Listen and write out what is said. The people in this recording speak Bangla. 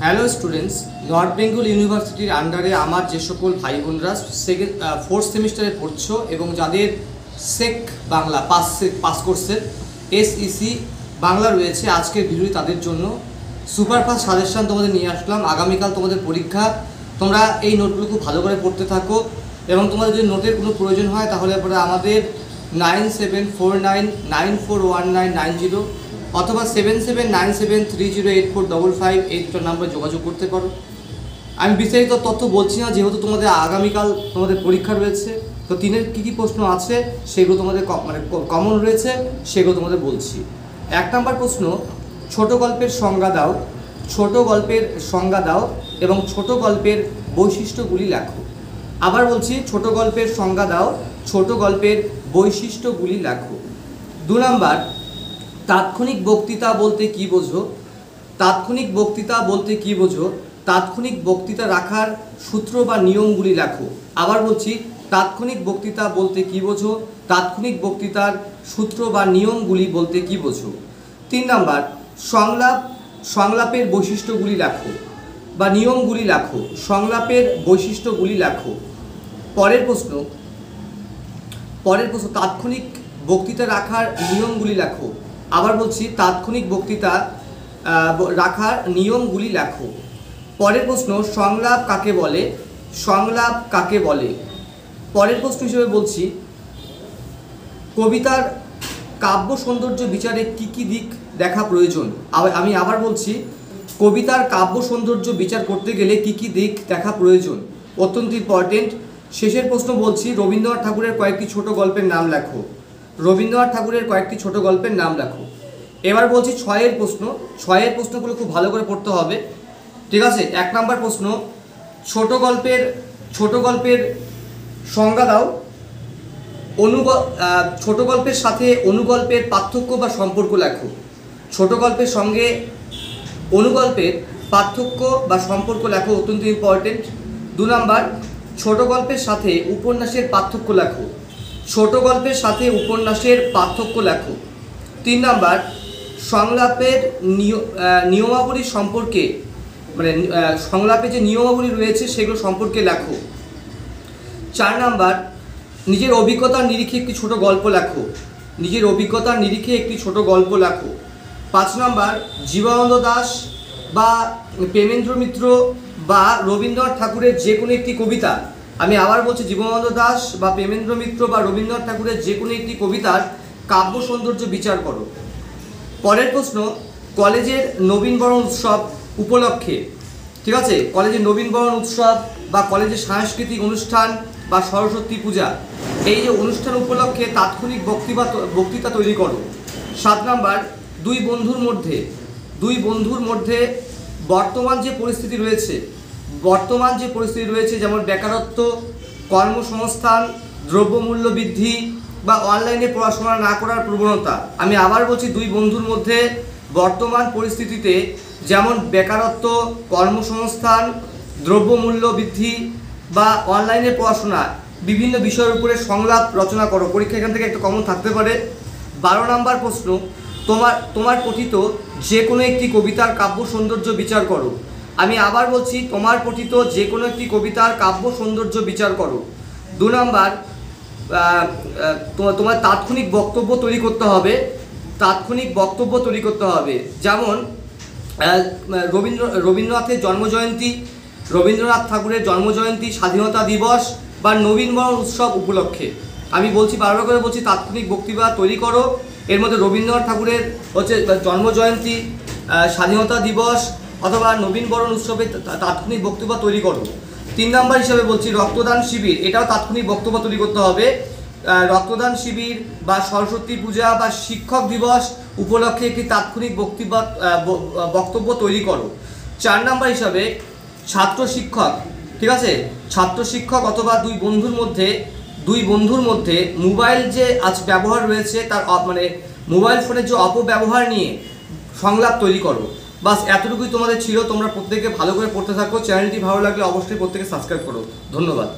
হ্যালো স্টুডেন্টস, নর্থ বেঙ্গল ইউনিভার্সিটির আন্ডারে আমার যে সকল ভাই বোনরা ফোর্থ সেমিস্টারে পড়ছো এবং যাদের সেক বাংলা পাস কোর্সের SEC বাংলা রয়েছে, আজকের ভিডিও তাদের জন্য সুপারফাস্ট সাজেশন তোমাদের নিয়ে আসলাম। আগামীকাল তোমাদের পরীক্ষা, তোমরা এই নোটগুলো খুব ভালো করে পড়তে থাকো এবং তোমাদের যদি নোটের কোনো প্রয়োজন হয় তাহলে পরে আমাদের 9749941990 অথবা 7797308455 এই দুটো নাম্বার যোগাযোগ করতে পারো। আমি বিস্তারিত তথ্য বলছি না, যেহেতু তোমাদের আগামীকাল তোমাদের পরীক্ষা রয়েছে, তো তিনের কী প্রশ্ন আছে সেগুলো তোমাদের কমন রয়েছে, সেগুলো তোমাদের বলছি। 1 নম্বর প্রশ্ন, ছোট গল্পের সংজ্ঞা দাও। ছোট গল্পের সংজ্ঞা দাও এবং ছোট গল্পের বৈশিষ্ট্যগুলি লেখো। আবার বলছি, ছোট গল্পের সংজ্ঞা দাও, ছোট গল্পের বৈশিষ্ট্যগুলি লেখো। 2 নম্বর, তাৎক্ষণিক বক্তৃতা বলতে কী বোঝো? তাৎক্ষণিক বক্তৃতা বলতে কী বোঝো? তাৎক্ষণিক বক্তৃতা রাখার সূত্র বা নিয়মগুলি লেখো। আবার বলছি, তাৎক্ষণিক বক্তৃতা বলতে কী বোঝো? তাৎক্ষণিক বক্তৃতার সূত্র বা নিয়মগুলি বলতে কী বোঝো? 3 নম্বর, সংলাপের বৈশিষ্ট্যগুলি লেখো বা নিয়মগুলি লেখো। সংলাপের বৈশিষ্ট্যগুলি লেখো। পরের প্রশ্ন, তাৎক্ষণিক বক্তৃতা রাখার নিয়মগুলি লেখো। আবার বলছি, তাৎক্ষণিক বক্তৃতা রাখার নিয়মগুলি লেখো। পরের প্রশ্ন, সংলাপ কাকে বলে? সংলাপ কাকে বলে? পরের প্রশ্ন হিসেবে বলছি, কবিতার কাব্য সৌন্দর্য বিচারে কি কি দিক দেখা প্রয়োজন? আমি আবার বলছি, কবিতার কাব্য সৌন্দর্য বিচার করতে গেলে কি কি দিক দেখা প্রয়োজন, অত্যন্ত ইম্পর্টেন্ট। শেষের প্রশ্ন বলছি, রবীন্দ্রনাথ ঠাকুরের কয়েকটি ছোট গল্পের নাম লেখো। রবীন্দ্রনাথ ঠাকুরের কয়েকটি ছোট গল্পের নাম লেখো। এবার বলছি 6 প্রশ্ন। 6 প্রশ্নগুলো খুব ভালো করে পড়তে হবে, ঠিক আছে? 1 নম্বর প্রশ্ন, ছোট গল্পের সংজ্ঞা দাও। ছোট গল্পের সাথে অনুগল্পের পার্থক্য বা সম্পর্ক লেখো। ছোট গল্পের সঙ্গে অনুগল্পের পার্থক্য বা সম্পর্ক লেখো, অত্যন্ত ইম্পর্টেন্ট। 2 নম্বর, ছোট গল্পের সাথে উপন্যাসের পার্থক্য লেখো। ছোট গল্পের সাথে উপন্যাসের পার্থক্য লেখো। 3 নম্বর, সংলাপের নিয়মাবলী সম্পর্কে, সংলাপে যে নিয়মাবলী রয়েছে সেগুলো সম্পর্কে লেখো। 4 নম্বর, নিজের অভিজ্ঞতার নিরিখে একটি ছোট গল্প লেখো। নিজের অভিজ্ঞতার নিরিখে একটি ছোট গল্প লেখো। 5 নম্বর, জীবনানন্দ দাশ বা প্রেমেন্দ্র মিত্র বা রবীন্দ্রনাথ ঠাকুরের যে কোনো একটি কবিতা, আমি আবার বলছি, জীবনানন্দ দাশ বা প্রেমেন্দ্র মিত্র বা রবীন্দ্রনাথ ঠাকুরের যে কোনো একটি কবিতার কাব্য সৌন্দর্য বিচার করো। পরের প্রশ্ন, কলেজের নবীনবরণ উৎসব উপলক্ষে, ঠিক আছে, কলেজের নবীনবরণ উৎসব বা কলেজের সাংস্কৃতিক অনুষ্ঠান বা সরস্বতী পূজা, এই যে অনুষ্ঠান উপলক্ষে তাৎক্ষণিক বক্তৃতা তৈরি করো। 7 নম্বর, দুই বন্ধুর মধ্যে বর্তমান যে পরিস্থিতি রয়েছে, যেমন বেকারত্ব, কর্মসংস্থান, দ্রব্যমূল্য বৃদ্ধি বা অনলাইনে পড়াশোনা না করার প্রবণতা। আমি আবার বলছি, দুই বন্ধুর মধ্যে বর্তমান পরিস্থিতিতে যেমন বেকারত্ব, কর্মসংস্থান, দ্রব্যমূল্য বৃদ্ধি বা অনলাইনে পড়াশোনা, বিভিন্ন বিষয়ের উপরে সংলাপ রচনা করো। পরীক্ষা এখান থেকে একটা কমন থাকতে পারে। 12 নম্বর প্রশ্ন, তোমার পঠিত যে কোনো একটি কবিতার কাব্য সৌন্দর্য বিচার করো। আমি আবার বলছি, তোমার পঠিত যে কোনো একটি কবিতার কাব্য সৌন্দর্য বিচার করো। 2 নম্বর, তোমার তাৎক্ষণিক বক্তব্য তৈরি করতে হবে। যেমন রবীন্দ্রনাথ ঠাকুরের জন্মজয়ন্তী, স্বাধীনতা দিবস বা নবীনবরণ উৎসব উপলক্ষে। আমি বলছি, বারবার করে বলছি, তাৎক্ষণিক বক্তৃতা তৈরি করো। এর মধ্যে রবীন্দ্রনাথ ঠাকুরের জন্মজয়ন্তী, স্বাধীনতা দিবস অথবা নবীনবরণ উৎসবে তাৎক্ষণিক বক্তব্য তৈরি করো। 3 নম্বর হিসাবে বলছি, রক্তদান শিবির, এটাও তাৎক্ষণিক বক্তব্য তৈরি করতে হবে। রক্তদান শিবির বা সরস্বতী পূজা বা শিক্ষক দিবস উপলক্ষে একটি তাৎক্ষণিক বক্তব্য তৈরি করো। 4 নম্বর হিসাবে ছাত্র শিক্ষক, ঠিক আছে, ছাত্র শিক্ষক অথবা দুই বন্ধুর মধ্যে মোবাইল যে আজ ব্যবহার রয়েছে তার মোবাইল ফোনের যে অপব্যবহার নিয়ে সংলাপ তৈরি করো। বাস এতটুকুই তোমাদের ছিল। তোমরা প্রত্যেকে ভালো করে পড়তে থাকো। চ্যানেলটি ভালো লাগলে অবশ্যই প্রত্যেকে সাবস্ক্রাইব করো। ধন্যবাদ।